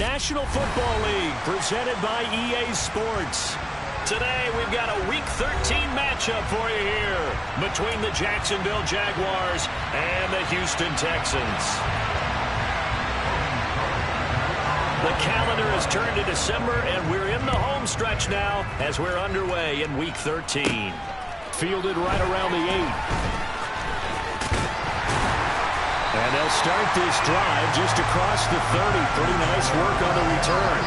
National Football League, presented by EA Sports. Today, we've got a Week 13 matchup for you here between the Jacksonville Jaguars and the Houston Texans. The calendar has turned to December, and we're in the home stretch now as we're underway in Week 13. Fielded right around the 8. And they'll start this drive just across the 30. Pretty nice work on the return.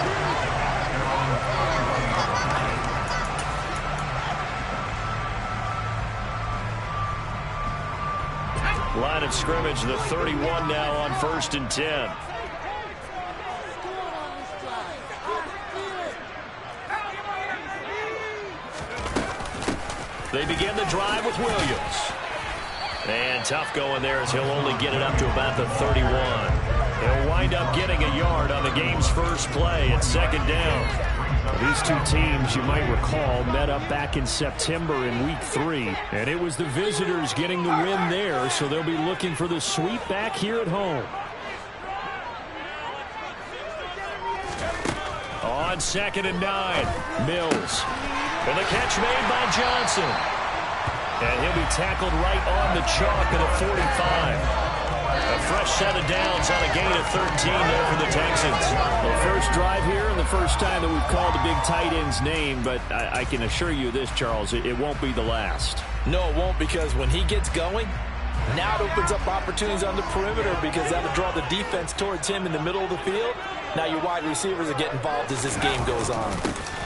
Line of scrimmage, the 31 now on 1st and 10. They begin the drive with Williams. And tough going there as he'll only get it up to about the 31. He'll wind up getting a yard on the game's first play at 2nd down. These two teams, you might recall, met up back in September in Week 3. And it was the visitors getting the win there, so they'll be looking for the sweep back here at home. On 2nd and 9, Mills. And the catch made by Johnson. And he'll be tackled right on the chalk at a 45. A fresh set of downs on a gain of 13 there for the Texans. Well, first drive here and the first time that we've called a big tight end's name, but I can assure you this, Charles, it won't be the last. No, it won't, because when he gets going, now it opens up opportunities on the perimeter because that'll draw the defense towards him in the middle of the field. Now your wide receivers will get involved as this game goes on.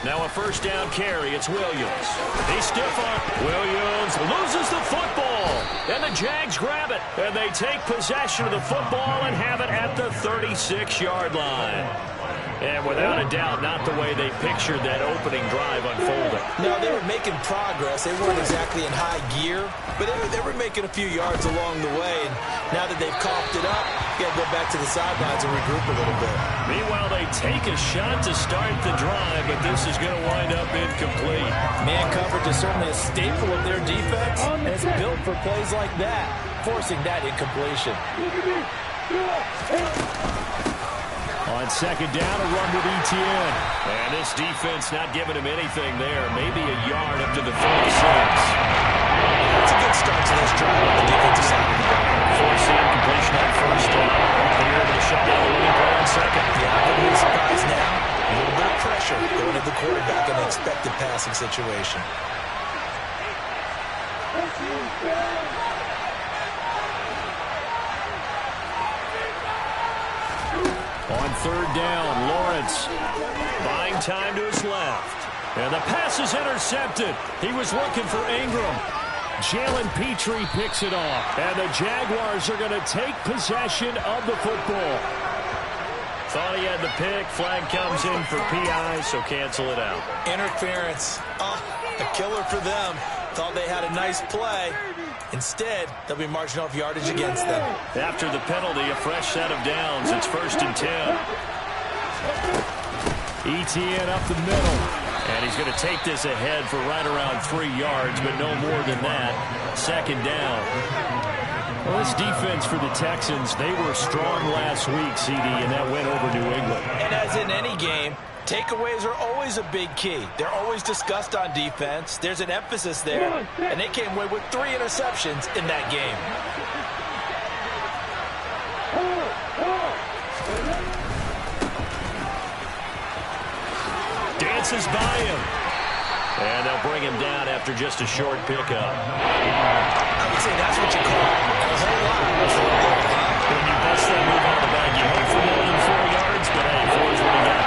Now a first down carry. It's Williams. He's stiff on. Williams loses the football. And the Jags grab it. And they take possession of the football and have it at the 36-yard line. And without a doubt, not the way they pictured that opening drive unfolding. No, they were making progress. They weren't exactly in high gear, but they were making a few yards along the way. And now that they've coughed it up, you got to go back to the sidelines and regroup a little bit. Meanwhile, they take a shot to start the drive, but this is going to wind up incomplete. Man coverage is certainly a staple of their defense, and it's built for plays like that, forcing that incompletion. On 2nd down, a run with Etienne. And this defense not giving him anything there. Maybe a yard up to the 36. That's a good start to this drive on the defensive side of the ball. Forcing completion on 1st down. They're able to shut down the running play on 2nd. Yeah, I'm going to be surprised now. A little bit of pressure going to the quarterback in an expected passing situation. On 3rd down, Lawrence buying time to his left. And the pass is intercepted. He was looking for Ingram. Jalen Petrie picks it off. And the Jaguars are going to take possession of the football. Thought he had the pick. Flag comes in for PI, so cancel it out. Interference. Oh, a killer for them. Thought they had a nice play. Instead, they'll be marching off yardage against them. After the penalty, a fresh set of downs. It's 1st and 10. Etienne up the middle. And he's going to take this ahead for right around 3 yards, but no more than that. 2nd down. Well, this defense for the Texans, they were strong last week, CD, and that went over New England. And as in any game, takeaways are always a big key. They're always discussed on defense. There's an emphasis there, and they came away with 3 interceptions in that game. Dances by him. And they'll bring him down after just a short pickup. I would say that's what you call a whole lot. When you bust that move out of the bag, you hope for more than 4 yards, but hey, 4 is what you got.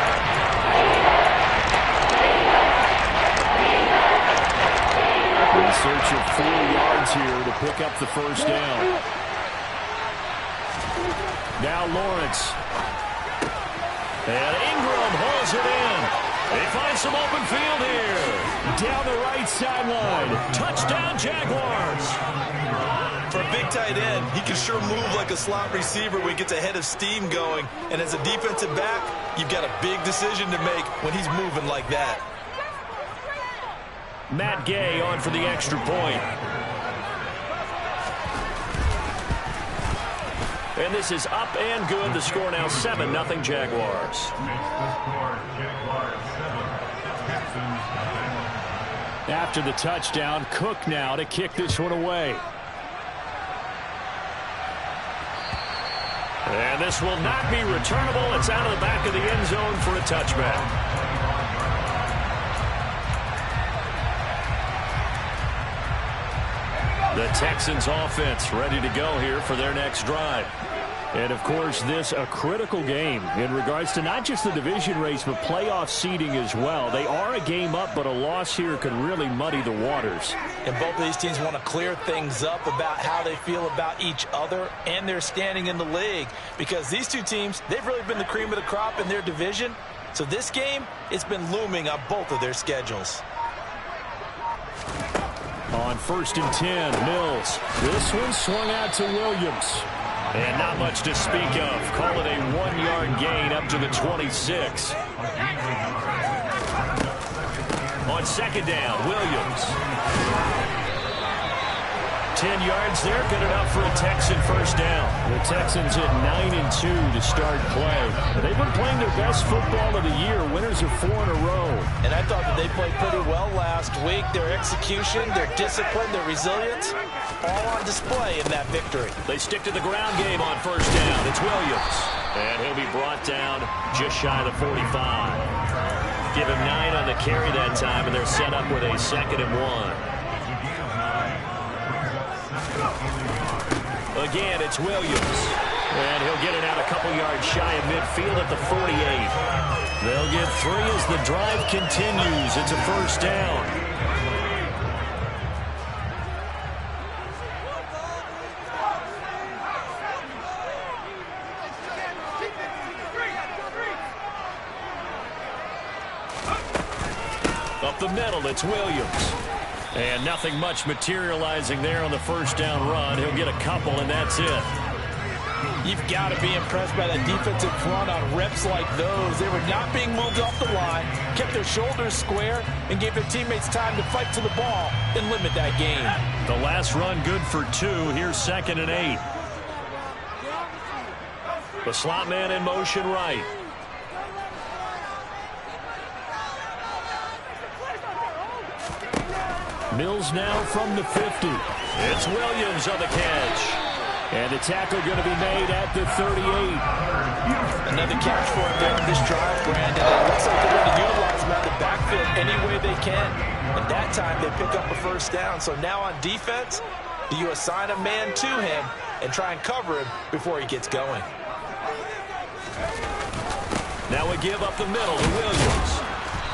In search of 4 yards here to pick up the first down. Now Lawrence. And Ingram hauls it in. They find some open field here. Down the right sideline. Touchdown, Jaguars. For a big tight end, he can sure move like a slot receiver when he gets a head of steam going. And as a defensive back, you've got a big decision to make when he's moving like that. Matt Gay on for the extra point. And this is up and good. The score now 7-0 Jaguars. After the touchdown, Cook now to kick this one away. And this will not be returnable. It's out of the back of the end zone for a touchback. The Texans offense ready to go here for their next drive. And, of course, this a critical game in regards to not just the division race, but playoff seeding as well. They are a game up, but a loss here could really muddy the waters. And both of these teams want to clear things up about how they feel about each other and their standing in the league. Because these two teams, they've really been the cream of the crop in their division. So this game, it's been looming on both of their schedules. On 1st and 10, Mills. This one swung out to Williams. And not much to speak of. Call it a 1-yard gain up to the 26. On 2nd down, Williams. 10 yards there, good enough for a Texan first down. The Texans hit 9-2 to start play. They've been playing their best football of the year. Winners of 4 in a row. And I thought that they played pretty well last week. Their execution, their discipline, their resilience, all on display in that victory. They stick to the ground game on 1st down. It's Williams. And he'll be brought down just shy of the 45. Give him 9 on the carry that time, and they're set up with a 2nd and 1. Again, it's Williams. And he'll get it out a couple yards shy of midfield at the 48. They'll get 3 as the drive continues. It's a 1st down. Up the middle, it's Williams. And nothing much materializing there on the 1st down run. He'll get a couple, and that's it. You've got to be impressed by that defensive front on reps like those. They were not being moved off the line, kept their shoulders square, and gave their teammates time to fight to the ball and limit that gain. The last run good for 2. Here's 2nd and 8. The slot man in motion right. Mills now from the 50. It's Williams on the catch. And the tackle going to be made at the 38. Another catch for him there on this drive, Brandon. It looks like they're going to utilize him out of the backfield any way they can. And that time they pick up a 1st down. So now on defense, you assign a man to him and try and cover him before he gets going. Now we give up the middle to Williams.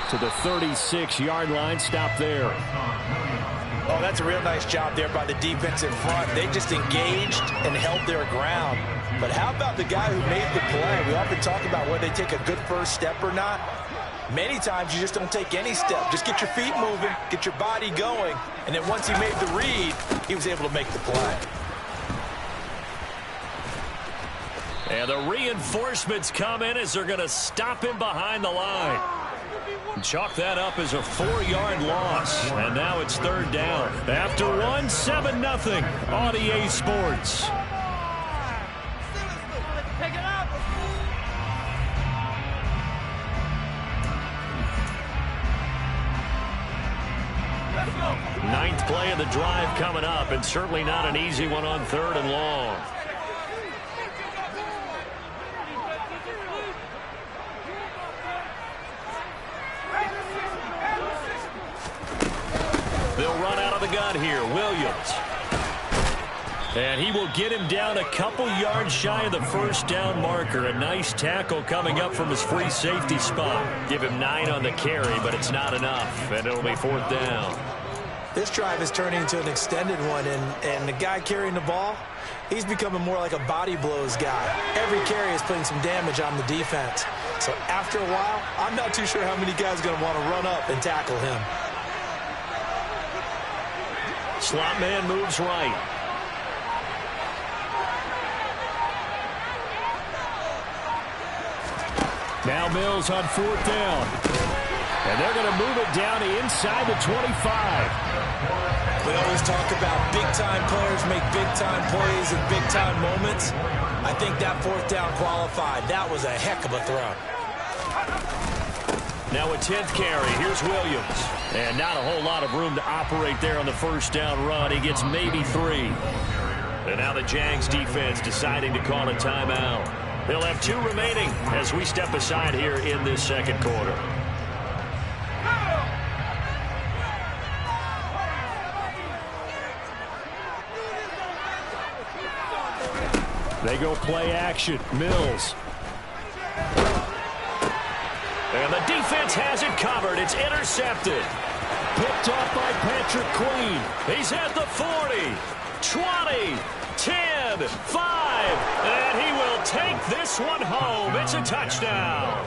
To the 36-yard line, stop there. Oh, that's a real nice job there by the defensive front. They just engaged and held their ground. But how about the guy who made the play? We often talk about whether they take a good first step or not. Many times you just don't take any step. Just get your feet moving, get your body going, and then once he made the read, he was able to make the play. And the reinforcements come in as they're going to stop him behind the line. Chalk that up as a 4-yard loss. And now it's 3rd down. After 1, 7-0 on EA Sports. Ninth play of the drive coming up, and certainly not an easy one on 3rd and long. They'll run out of the gun here. Williams. And he will get him down a couple yards shy of the 1st down marker. A nice tackle coming up from his free safety spot. Give him 9 on the carry, but it's not enough. And it'll be 4th down. This drive is turning into an extended one, and the guy carrying the ball, he's becoming more like a body blows guy. Every carry is putting some damage on the defense. So after a while, I'm not too sure how many guys are going to want to run up and tackle him. Slot man moves right. Now Mills on 4th down. And they're going to move it down to inside the 25. We always talk about big-time players make big-time plays in big-time moments. I think that fourth down qualified. That was a heck of a throw. Now a 10th carry. Here's Williams. And not a whole lot of room to operate there on the first down run. He gets maybe 3. And now the Jags defense deciding to call a timeout. They'll have 2 remaining as we step aside here in this second quarter. They go play action. Mills. And the defense has it covered. It's intercepted. Picked off by Patrick Queen. He's at the 40, 20, 10, 5. And he will take this one home. It's a touchdown.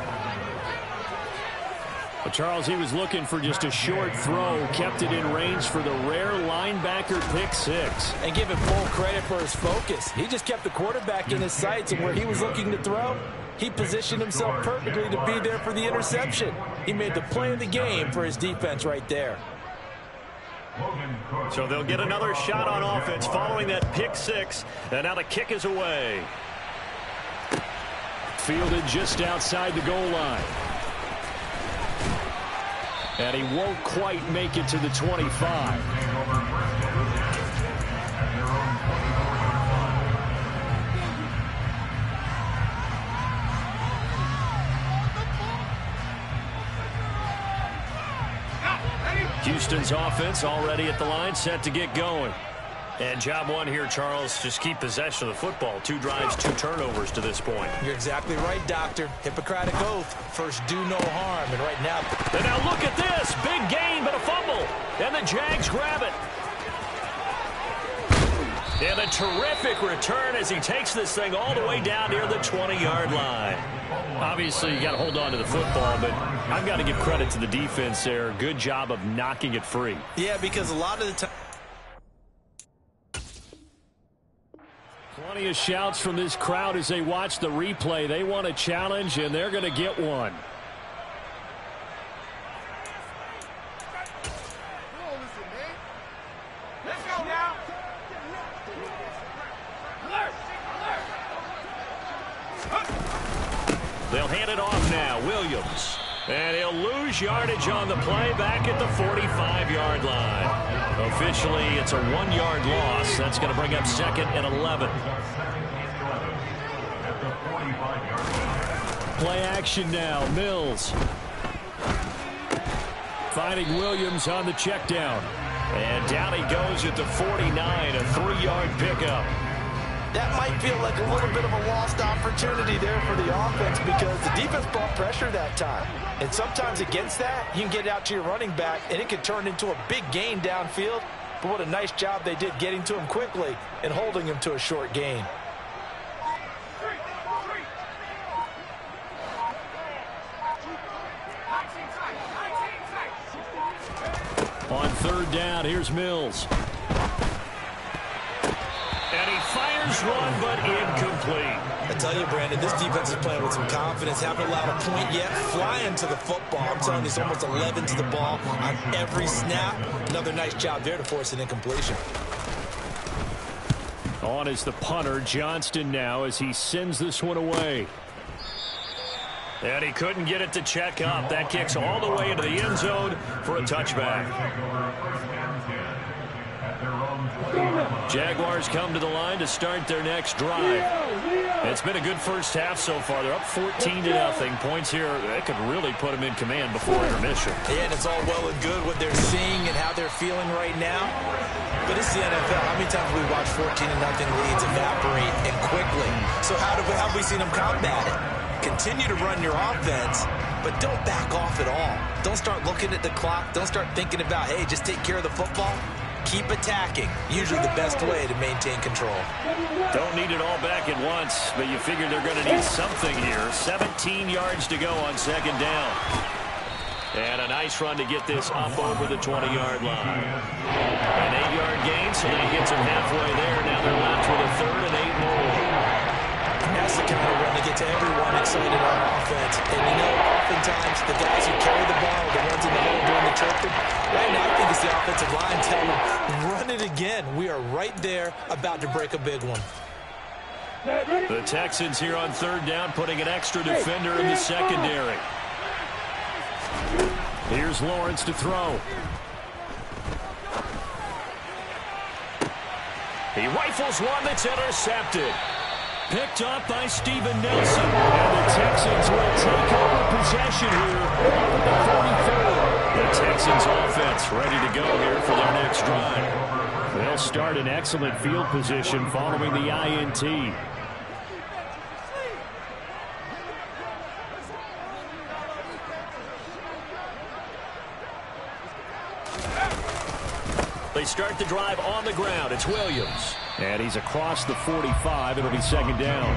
Well, Charles, he was looking for just a short throw. Kept it in range for the rare linebacker pick 6. And give him full credit for his focus. He just kept the quarterback in his sights, and where he was looking to throw, he positioned himself perfectly to be there for the interception. He made the play of the game for his defense right there. So they'll get another shot on offense following that pick 6. And now the kick is away. Fielded just outside the goal line. And he won't quite make it to the 25. Houston's offense already at the line, set to get going. And job one here, Charles, just keep possession of the football. 2 drives, 2 turnovers to this point. You're exactly right, Doctor. Hippocratic oath. First, do no harm. And right now... And now look at this. Big gain, but a fumble. And the Jags grab it. And a terrific return as he takes this thing all the way down near the 20-yard line. Obviously, you got to hold on to the football, but I've got to give credit to the defense there. Good job of knocking it free. Yeah, because a lot of the time... Plenty of shouts from this crowd as they watch the replay. They want a challenge, and they're going to get one. They'll hand it off now. Williams. And he'll lose yardage on the play back at the 45-yard line. Officially, it's a 1-yard loss. That's going to bring up 2nd and 11. Play action now. Mills. Finding Williams on the check down. And down he goes at the 49, a 3-yard pickup. That might feel like a little bit of a lost opportunity there for the offense because the defense brought pressure that time. And sometimes against that, you can get it out to your running back, and it can turn into a big gain downfield. But what a nice job they did getting to him quickly and holding him to a short gain. On 3rd down, here's Mills. And he fires one, but incomplete. I tell you, Brandon, this defense is playing with some confidence. Haven't allowed a point yet. Flying to the football. I'm telling you, it's almost 11 to the ball on every snap. Another nice job there to force an incompletion. On is the punter, Johnston now, as he sends this one away. And he couldn't get it to check up. That kicks all the way into the end zone for a touchback. Jaguars come to the line to start their next drive. It's been a good first half so far. They're up 14-0. Points here, that could really put them in command before intermission. Yeah, and it's all well and good what they're seeing and how they're feeling right now. But it's the NFL. How many times have we watched 14-0 leads evaporate and quickly? So how have we seen them combat it? Continue to run your offense, but don't back off at all. Don't start looking at the clock. Don't start thinking about, hey, just take care of the football. Keep attacking. Usually the best way to maintain control. Don't need it all back at once, but you figure they're going to need something here. 17 yards to go on 2nd down. And a nice run to get this up over the 20-yard line. An 8-yard gain, so that gets them halfway there. Now they're left with a 3rd and 8 more. That's the kind of run to get to everyone excited on offense. And you know, oftentimes the guys who carry the ball, the ones in the hole doing the choking, right now I think it's the offensive line telling them, run it again. We are right there about to break a big one. The Texans here on third down, putting an extra defender in the secondary. Here's Lawrence to throw. He rifles one that's intercepted. Picked off by Steven Nelson. And the Texans will take over possession here at the 44. The Texans offense ready to go here for their next drive. They'll start in excellent field position following the INT. They start the drive on the ground. It's Williams. And he's across the 45. It'll be second down.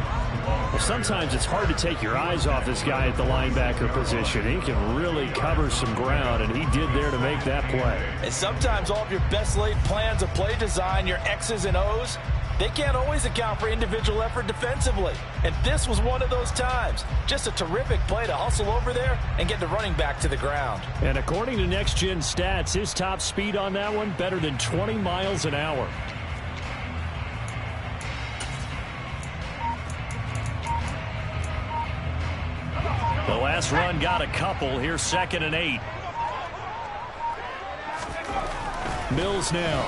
Well, sometimes it's hard to take your eyes off this guy at the linebacker position. He can really cover some ground, and he did there to make that play. And sometimes all of your best laid plans of play design, your X's and O's, they can't always account for individual effort defensively. And this was one of those times. Just a terrific play to hustle over there and get the running back to the ground. And according to Next Gen Stats, his top speed on that one, better than 20 miles an hour. The last run got a couple. Here's 2nd and 8. Mills now.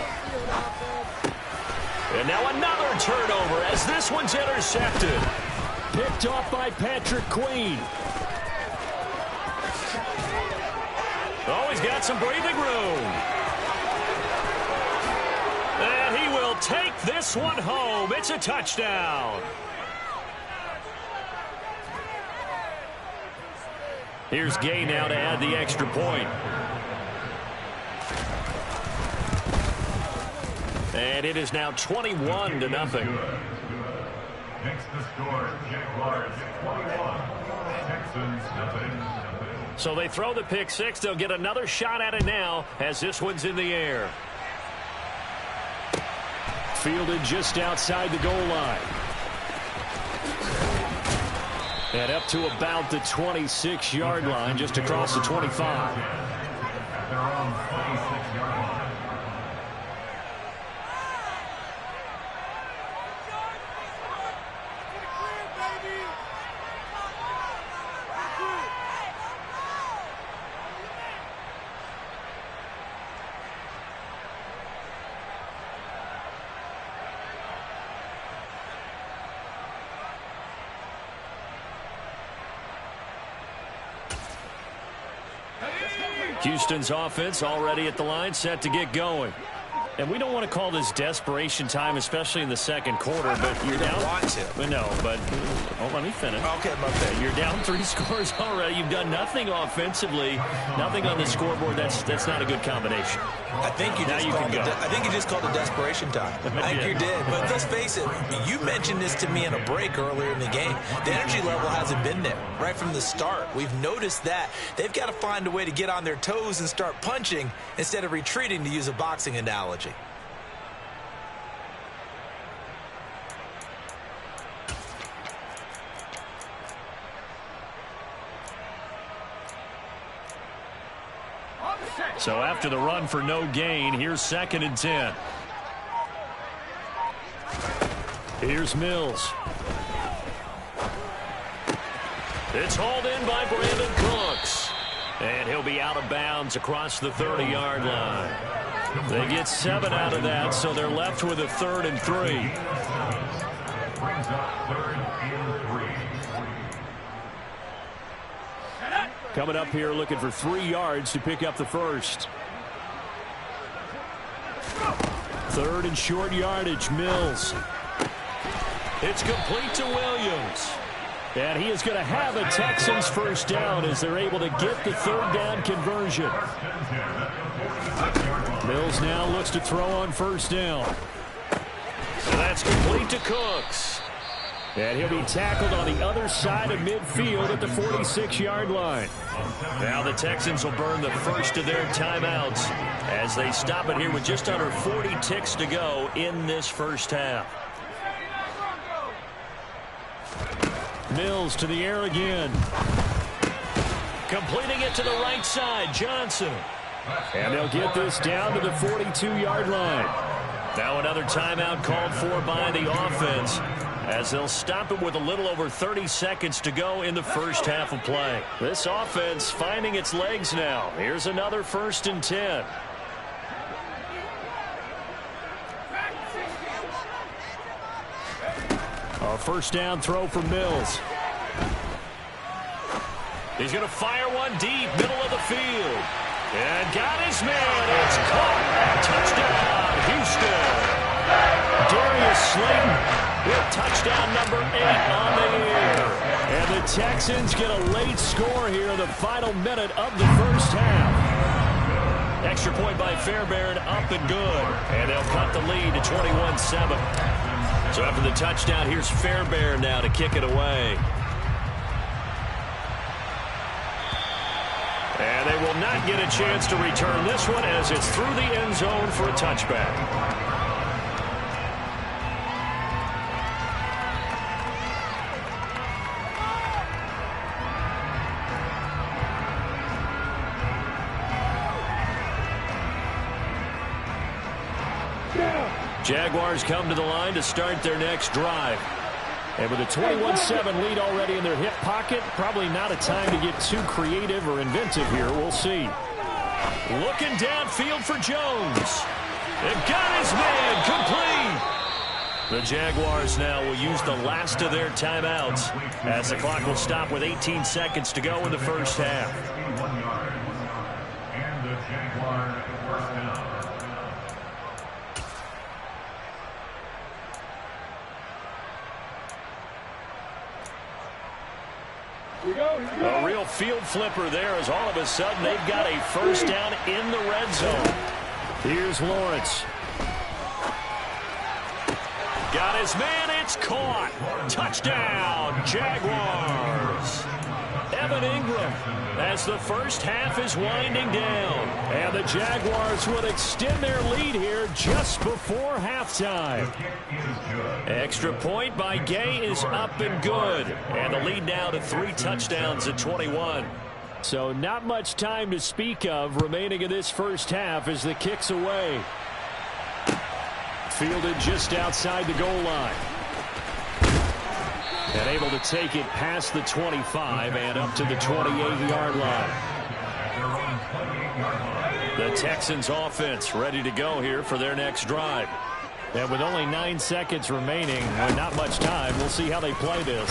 And now another turnover as this one's intercepted. Picked off by Patrick Queen. Oh, he's got some breathing room. And he will take this one home. It's a touchdown. Here's Gay now to add the extra point. And it is now 21-0. Next to score, Jaguars 21, Texans nothing. So they throw the pick six. They'll get another shot at it now as this one's in the air. Fielded just outside the goal line. And up to about the 26-yard line, just across the 25. At their own 26-yard line. Houston's offense already at the line, set to get going. And we don't want to call this desperation time, especially in the second quarter, but you're down. Want to. But no, but let me finish. Okay, my bad. You're down 3 scores already. You've done nothing offensively, nothing on the scoreboard. That's not a good combination. I think you just called it desperation time. I think you did. But let's face it, you mentioned this to me in a break earlier in the game. The energy level hasn't been there right from the start. We've noticed that. They've got to find a way to get on their toes and start punching instead of retreating, to use a boxing analogy. So after the run for no gain, here's 2nd and 10. Here's Mills. It's hauled in by Brandon Cooks. And he'll be out of bounds across the 30-yard line. They get 7 out of that, so they're left with a 3rd and 3. Brings up 3rd and 3. Coming up here looking for 3 yards to pick up the first. 3rd and short yardage, Mills. It's complete to Williams. And he is going to have a Texans first down as they're able to get the 3rd down conversion. Mills now looks to throw on 1st down. So that's complete to Cooks. And he'll be tackled on the other side of midfield at the 46-yard line. Now the Texans will burn the first of their timeouts as they stop it here with just under 40 ticks to go in this first half. Mills to the air again. Completing it to the right side, Johnson. And they'll get this down to the 42-yard line. Now another timeout called for by the offense. as they'll stop him with a little over 30 seconds to go in the first half of play. This offense finding its legs now. Here's another 1st and 10. A first down throw for Mills. He's going to fire one deep, middle of the field. And got his man. It's caught. Touchdown, Houston. Darius Slayton with touchdown number 8 on the year. And the Texans get a late score here in the final minute of the first half. Extra point by Fairbairn, up and good. And they'll cut the lead to 21-7. So after the touchdown, here's Fairbairn now to kick it away. And they will not get a chance to return this one as it's through the end zone for a touchback. Jaguars come to the line to start their next drive. And with a 21-7 lead already in their hip pocket, probably not a time to get too creative or inventive here. We'll see. Looking downfield for Jones. They've got his man complete. The Jaguars now will use the last of their timeouts as the clock will stop with 18 seconds to go in the first half. And the Jaguars first down. A real field flipper there as all of a sudden they've got a first down in the red zone. Here's Lawrence. Got his man. It's caught. Touchdown, Jaguars. Evan Ingram as the first half is winding down. And the Jaguars would extend their lead here just before halftime. Extra point by Gay is up and good. And the lead now to 3 touchdowns at 21. So not much time to speak of remaining in this first half as the kick's away. Fielded just outside the goal line. And able to take it past the 25 and up to the 28-yard line. The Texans offense ready to go here for their next drive. And with only 9 seconds remaining and not much time, we'll see how they play this.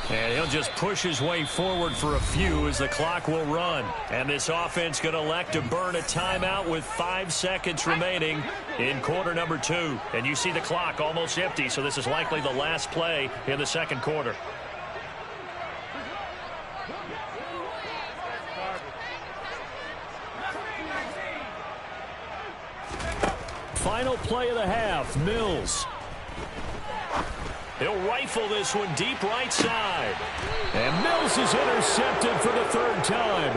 And he'll just push his way forward for a few as the clock will run. And this offense going to elect to burn a timeout with 5 seconds remaining in quarter number 2. And you see the clock almost empty, so this is likely the last play in the second quarter. Final play of the half, Mills. He'll rifle this one deep right side. And Mills is intercepted for the 3rd time.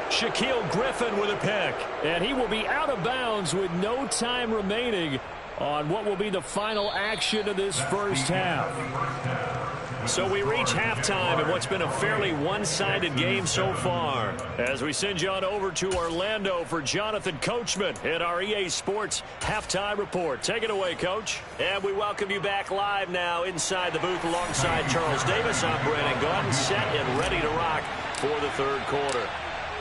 Shaquille Griffin with a pick. And he will be out of bounds with no time remaining on what will be the final action of this first half. So we reach halftime in what's been a fairly one-sided game so far. As we send you on over to Orlando for Jonathan Coachman at our EA Sports Halftime Report. Take it away, Coach. And we welcome you back live now inside the booth alongside Charles Davis. I'm Brandon Gordon, set and ready to rock for the third quarter.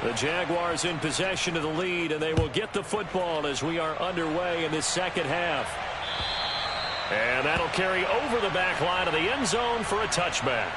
The Jaguars in possession of the lead, and they will get the football as we are underway in this second half. And that'll carry over the back line of the end zone for a touchback.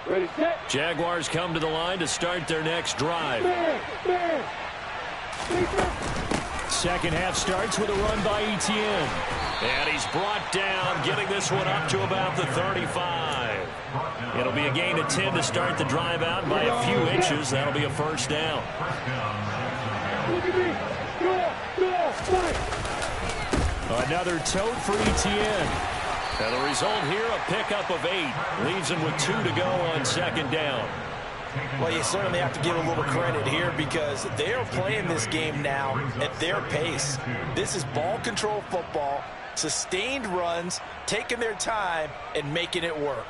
Ready, set. Jaguars come to the line to start their next drive. Second half starts with a run by Etienne. And he's brought down, getting this one up to about the 35. It'll be a gain of 10 to start the drive out by a few inches. That'll be a first down. Another tote for Etienne. And the result here, a pickup of 8. Leaves him with 2 to go on second down. Well, you certainly have to give a little credit here because they are playing this game now at their pace. This is ball control football, sustained runs, taking their time, and making it work.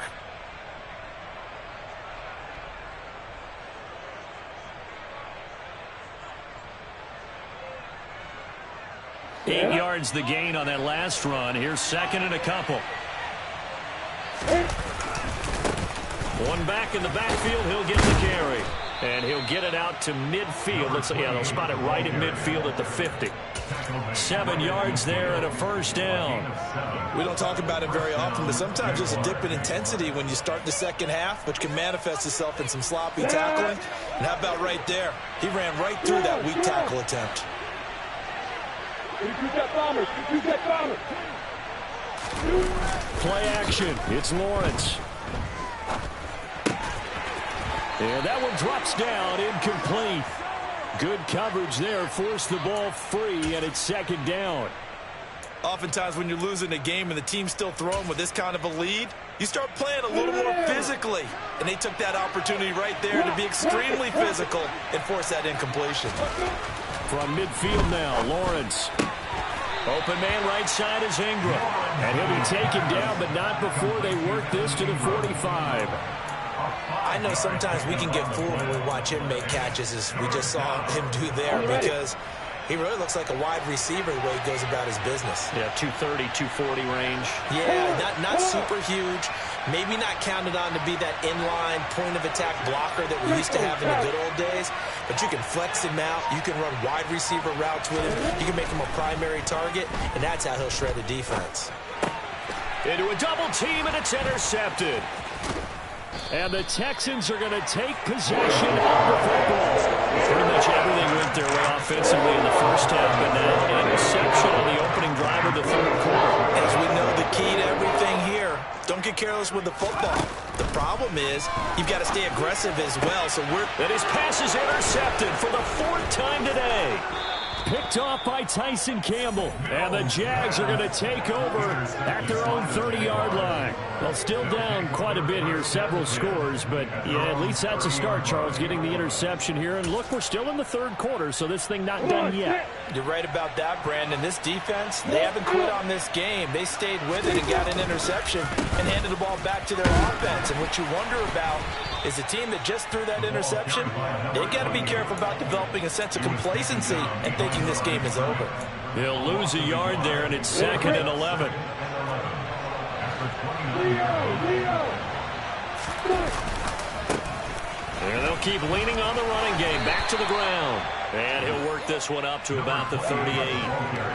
Eight yards the gain on that last run. Here's second and a couple. One back in the backfield. He'll get the carry. And he'll get it out to midfield. Yeah, they'll spot it right at midfield at the 50. 7 yards there and a first down. We don't talk about it very often, but sometimes there's a dip in intensity when you start the second half, which can manifest itself in some sloppy tackling. And how about right there? He ran right through that weak tackle attempt. Play action. It's Lawrence. And that one drops down, incomplete. Good coverage there, forced the ball free, and it's second down. Oftentimes when you're losing a game and the team's still throwing with this kind of a lead, you start playing a little more physically. And they took that opportunity right there to be extremely physical and force that incompletion. From midfield now, Lawrence. Open man right side is Ingram. And he'll be taken down, but not before they work this to the 45. I know sometimes we can get fooled when we watch him make catches, as we just saw him do there, because he really looks like a wide receiver the way he goes about his business. Yeah, 230, 240 range. Yeah, not super huge. Maybe not counted on to be that inline point-of-attack blocker that we used to have in the good old days, but you can flex him out. You can run wide receiver routes with him. You can make him a primary target, and that's how he'll shred a defense. Into a double team, and it's intercepted. And the Texans are going to take possession of the football. Pretty much everything went their way offensively in the first half, but now an interception on the opening drive of the third quarter. As we know, the key to everything here, don't get careless with the football. The problem is you've got to stay aggressive as well. And his pass is intercepted for the 4th time today. Picked off by Tyson Campbell. And the Jags are going to take over at their own 30-yard line. Well, still down quite a bit here, several scores. But, yeah, at least that's a start, Charles, getting the interception here. And, look, we're still in the third quarter, so this thing not done yet. You're right about that, Brandon. This defense, they haven't quit on this game. They stayed with it and got an interception and handed the ball back to their offense. And what you wonder about is a team that just threw that interception, they got to be careful about developing a sense of complacency and thinking this game is over. He'll lose a yard there, and it's second and 11. And they'll keep leaning on the running game. Back to the ground. And he'll work this one up to about the 38.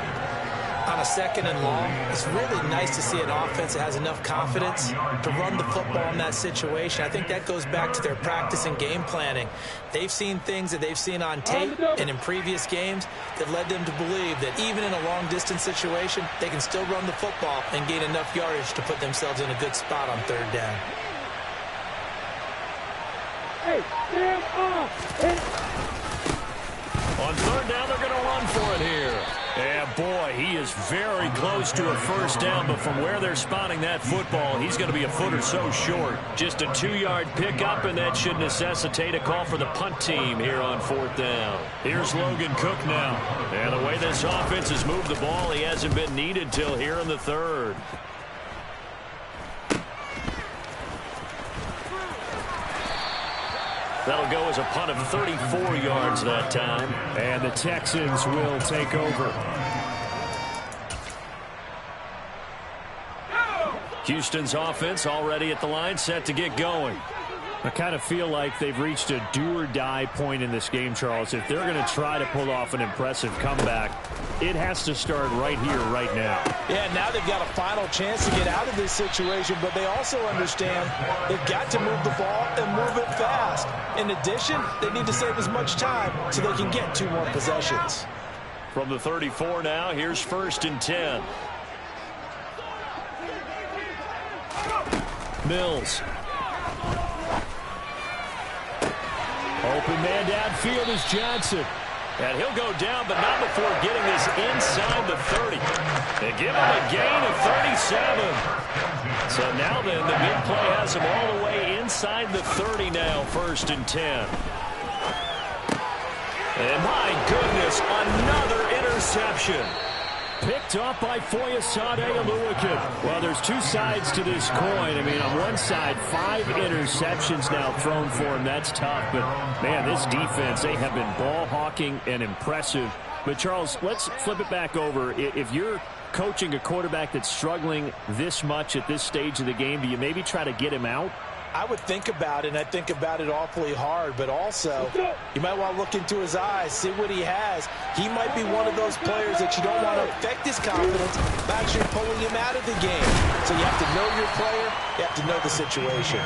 On a second and long, it's really nice to see an offense that has enough confidence to run the football in that situation. I think that goes back to their practice and game planning. They've seen things that they've seen on tape and in previous games that led them to believe that even in a long-distance situation, they can still run the football and gain enough yardage to put themselves in a good spot on third down. On third down, they're going to run for it here. And, boy, he is very close to a first down, but from where they're spotting that football, he's going to be a foot or so short. Just a 2-yard pickup, and that should necessitate a call for the punt team here on fourth down. Here's Logan Cook now. And the way this offense has moved the ball, he hasn't been needed till here in the third. That'll go as a punt of 34 yards that time. And the Texans will take over. Houston's offense already at the line, set to get going. I kind of feel like they've reached a do-or-die point in this game, Charles. If they're going to try to pull off an impressive comeback, it has to start right here, right now. Yeah, now they've got a final chance to get out of this situation, but they also understand they've got to move the ball and move it fast. In addition, they need to save as much time so they can get 2 more possessions. From the 34 now, here's 1st and 10. Mills. Open man downfield is Johnson. And he'll go down, but not before getting this inside the 30. They give him a gain of 37. So now then, the big play has him all the way inside the 30 now, 1st and 10. And my goodness, another interception. Picked up by Foyesade Oluwakin. Well, there's two sides to this coin. I mean, on one side, 5 interceptions now thrown for him. That's tough. But, man, this defense, they have been ball hawking and impressive. But, Charles, let's flip it back over. If you're coaching a quarterback that's struggling this much at this stage of the game, do you maybe try to get him out? I would think about it, and I think about it awfully hard, but also you might want to look into his eyes, see what he has. He might be one of those players that you don't want to affect his confidence by actually pulling him out of the game. So you have to know your player, you have to know the situation.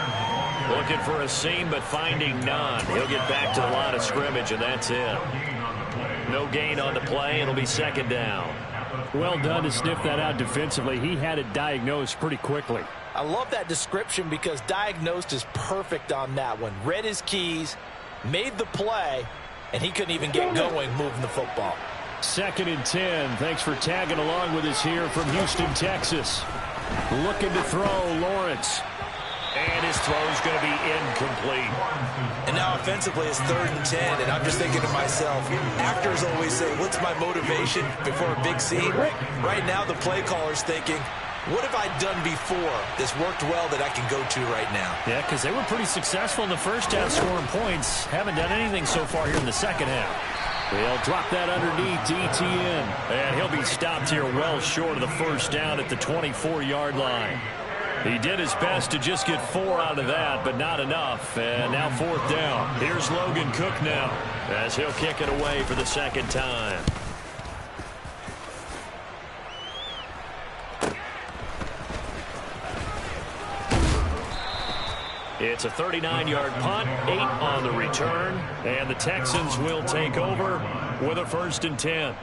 Looking for a seam, but finding none. He'll get back to the line of scrimmage, and that's it. No gain on the play. It'll be 2nd down. Well done to sniff that out defensively. He had it diagnosed pretty quickly. I love that description because diagnosed is perfect on that one. Read his keys, made the play, and he couldn't even get going moving the football. 2nd and 10. Thanks for tagging along with us here from Houston, Texas. Looking to throw, Lawrence. And his throw's going to be incomplete. And now offensively it's 3rd and 10, and I'm just thinking to myself, actors always say, what's my motivation before a big scene? Right now the play caller's thinking, what have I done before that's worked well that I can go to right now? Yeah, because they were pretty successful in the first half scoring points. Haven't done anything so far here in the second half. They'll drop that underneath DTN. And he'll be stopped here well short of the 1st down at the 24-yard line. He did his best to just get 4 out of that, but not enough. And now 4th down. Here's Logan Cook now as he'll kick it away for the 2nd time. It's a 39-yard punt, 8 on the return, and the Texans will take over with a 1st and 10.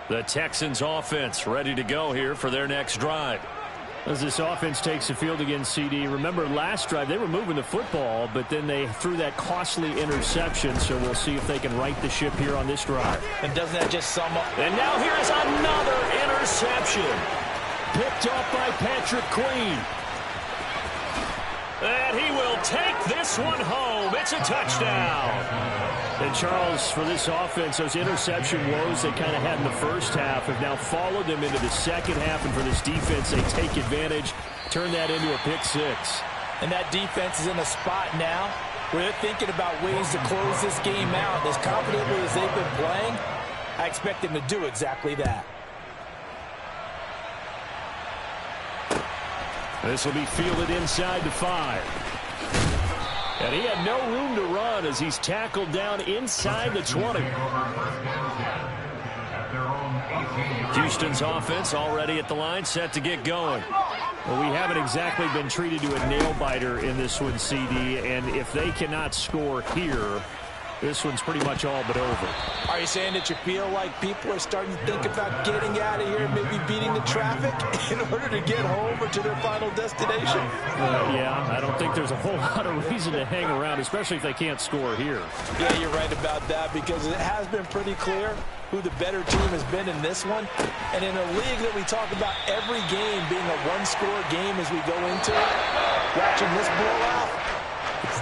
The Texans offense ready to go here for their next drive. As this offense takes the field against CD, remember last drive they were moving the football, but then they threw that costly interception, so we'll see if they can right the ship here on this drive. And doesn't that just sum up? And now here's another interception. Picked up by Patrick Queen. And he will take this one home. It's a touchdown. And Charles, for this offense, those interception woes they kind of had in the first half have now followed them into the second half. And for this defense, they take advantage, turn that into a pick 6. And that defense is in a spot now where they're thinking about ways to close this game out. As confidently as they've been playing, I expect them to do exactly that. This will be fielded inside the 5. And he had no room to run as he's tackled down inside the 20. Houston's offense already at the line, set to get going. Well, we haven't exactly been treated to a nail-biter in this one, CD, and if they cannot score here, this one's pretty much all but over. Are you saying that you feel like people are starting to think about getting out of here, maybe beating the traffic in order to get home or to their final destination? Yeah, I don't think there's a whole lot of reason to hang around, especially if they can't score here. Yeah, you're right about that because it has been pretty clear who the better team has been in this one. And in a league that we talk about every game being a one-score game as we go into it, watching this blowout,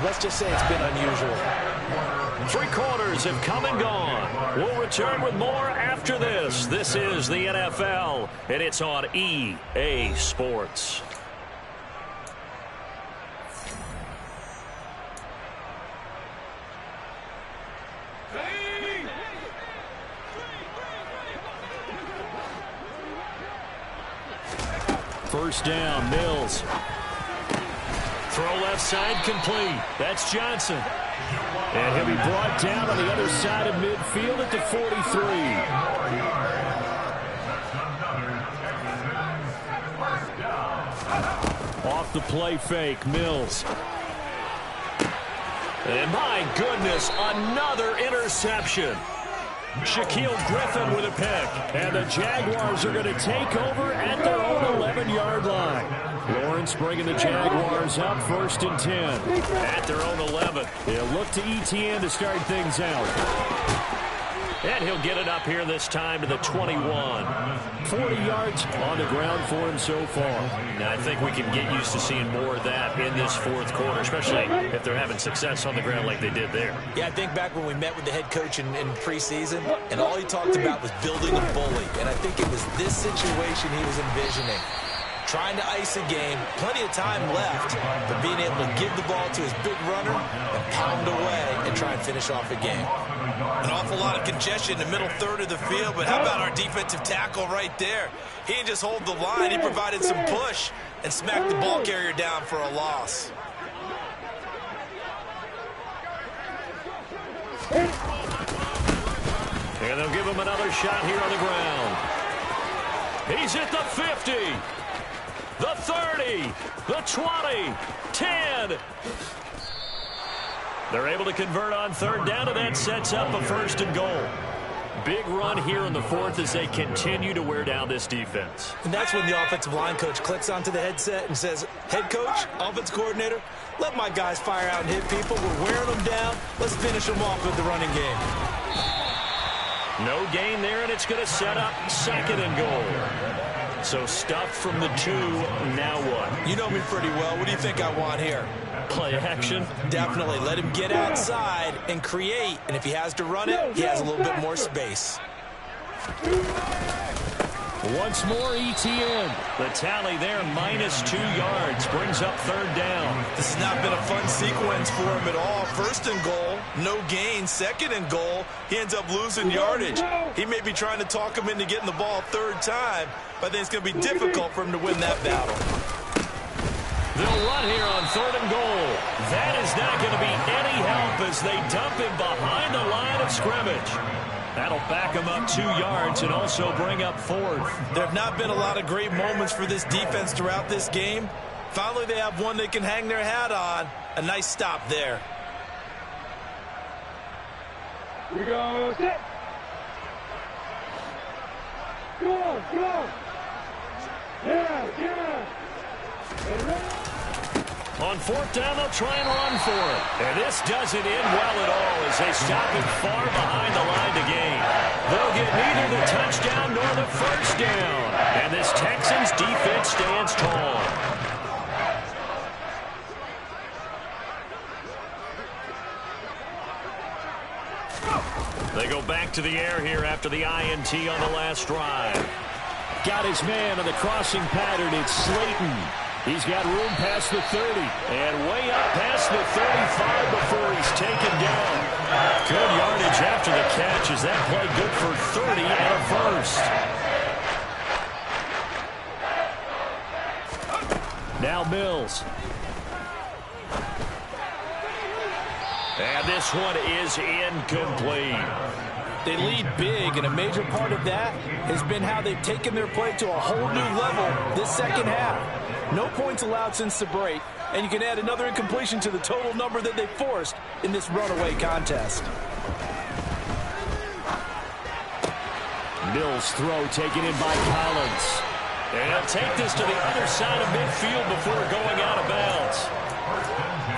let's just say it's been unusual. 3 quarters have come and gone. We'll return with more after this. This is the NFL, and it's on EA Sports. First down, Mills. Throw left side complete. That's Johnson. And he'll be brought down on the other side of midfield at the 43. Off the play fake, Mills. And my goodness, another interception. Shaquille Griffin with a pick. And the Jaguars are going to take over at their own 11-yard line. Lawrence bringing the Jaguars up 1st and 10. At their own 11. They'll look to ETN to start things out. And he'll get it up here this time to the 21. 40 yards on the ground for him so far. Now, I think we can get used to seeing more of that in this 4th quarter, especially if they're having success on the ground like they did there. Yeah, I think back when we met with the head coach in preseason, and all he talked about was building a bully. And I think it was this situation he was envisioning. Trying to ice a game, plenty of time left, but being able to give the ball to his big runner and pound away and try and finish off a game. An awful lot of congestion in the middle third of the field, but how about our defensive tackle right there? He didn't just hold the line, he provided some push and smacked the ball carrier down for a loss. And they'll give him another shot here on the ground. He's at the 50. The 30, the 20, 10. They're able to convert on 3rd down, and that sets up a 1st and goal. Big run here in the 4th as they continue to wear down this defense. And that's when the offensive line coach clicks onto the headset and says, head coach, offense coordinator, let my guys fire out and hit people. We're wearing them down. Let's finish them off with the running game. No gain there, and it's going to set up 2nd and goal. So stuffed from the 2, now what? You know me pretty well. What do you think I want here? Play action? Definitely. Let him get outside and create. And if he has to run it, he has a little bit more space. Once more, ETN. The tally there, -2 yards, brings up 3rd down. This has not been a fun sequence for him at all. 1st and goal, no gain. 2nd and goal, he ends up losing yardage. He may be trying to talk him into getting the ball 3rd time, but I think it's going to be difficult for him to win that battle. They'll run here on 3rd and goal. That is not going to be any help as they dump him behind the line of scrimmage. That'll back him up 2 yards and also bring up 4th. There have not been a lot of great moments for this defense throughout this game. Finally, they have one they can hang their hat on. A nice stop there. Here we go, set. Go on, go on. Yeah, yeah. On 4th down, they'll try and run for it. And this doesn't end well at all as they stop him far behind the line to gain. They'll get neither the touchdown nor the 1st down. And this Texans defense stands tall. They go back to the air here after the INT on the last drive. Got his man on the crossing pattern. It's Slayton. He's got room past the 30 and way up past the 35 before he's taken down. Good yardage after the catch. Is that play good for 30 and a 1st? Now Mills. And this one is incomplete. They lead big, and a major part of that has been how they've taken their play to a whole new level this 2nd half. No points allowed since the break, and you can add another incompletion to the total number that they forced in this runaway contest. Mills throw taken in by Collins. And he'll take this to the other side of midfield before going out of bounds.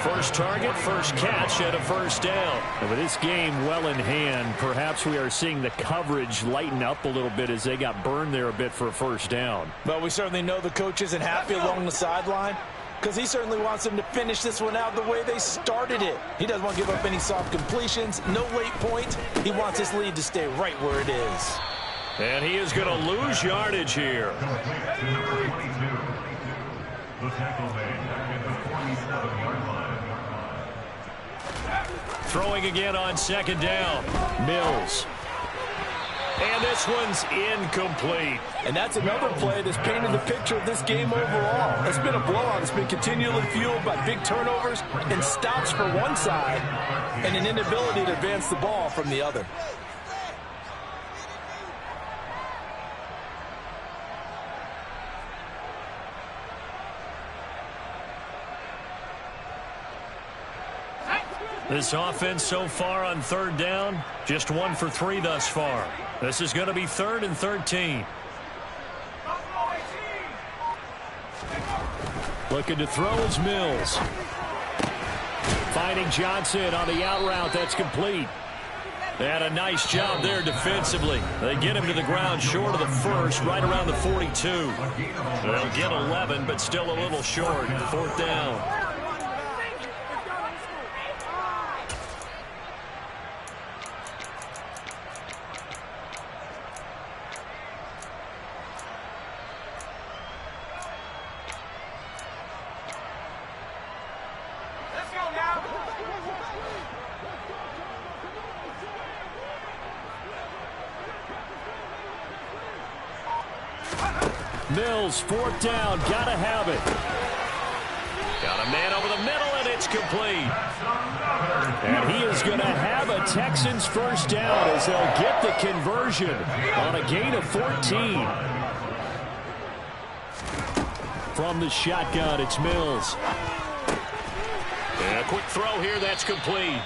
1st target, 1st catch, and a 1st down. And with this game well in hand, perhaps we are seeing the coverage lighten up a little bit as they got burned there a bit for a 1st down. But we certainly know the coach isn't happy along the sideline because he certainly wants them to finish this one out the way they started it. He doesn't want to give up any soft completions, no late points. He wants his lead to stay right where it is. And he is going to lose yardage here. The tackle made at the 47-yard line. Throwing again on 2nd down. Mills. And this one's incomplete. And that's another play that's painted the picture of this game overall. It's been a blowout. It's been continually fueled by big turnovers and stops for one side and an inability to advance the ball from the other. This offense so far on 3rd down, just 1 for 3 thus far. This is going to be 3rd and 13. Looking to throw is Mills. Finding Johnson on the out route. That's complete. And a nice job there defensively. They get him to the ground short of the first, right around the 42. They'll get 11, but still a little short. 4th down. Mills, 4th down, gotta have it. Got a man over the middle, and it's complete. And he is going to have a Texans 1st down as they'll get the conversion on a gain of 14. From the shotgun, it's Mills. And a quick throw here, that's complete.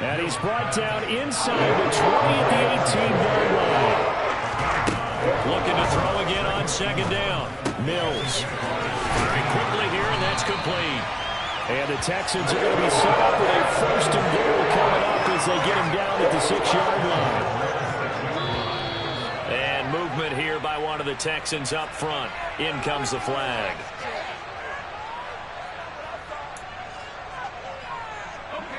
And he's brought down inside the 20 at the 18-yard line. Looking to throw again on 2nd down. Mills. Very quickly here, and that's complete. And the Texans are going to be set up with a 1st and goal coming up as they get him down at the 6-yard line. And movement here by one of the Texans up front. In comes the flag.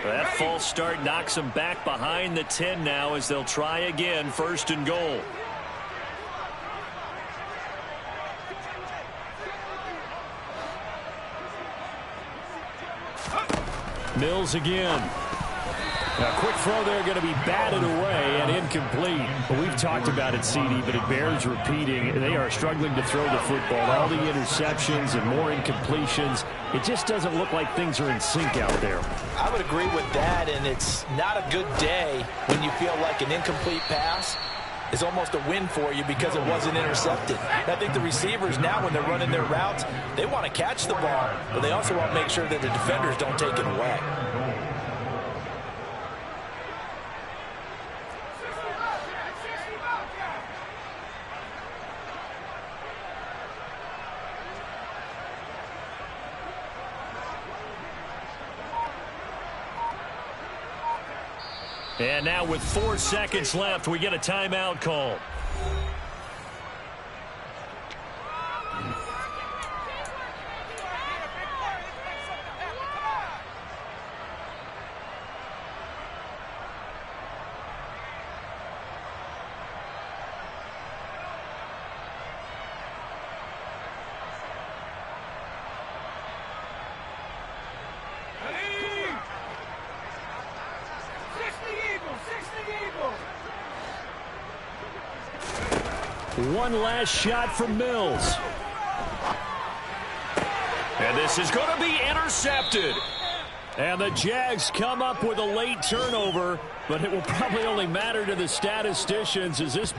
That false start knocks them back behind the 10 now as they'll try again, 1st and goal. Mills again. A quick throw there, going to be batted away and incomplete. But we've talked about it, CD, but it bears repeating. They are struggling to throw the football. All the interceptions and more incompletions. It just doesn't look like things are in sync out there. I would agree with that, and it's not a good day when you feel like an incomplete pass is almost a win for you because it wasn't intercepted. And I think the receivers now, when they're running their routes, they want to catch the ball, but they also want to make sure that the defenders don't take it away. And now with 4 seconds left, we get a timeout call. One last shot from Mills. And this is going to be intercepted. And the Jags come up with a late turnover, but it will probably only matter to the statisticians as this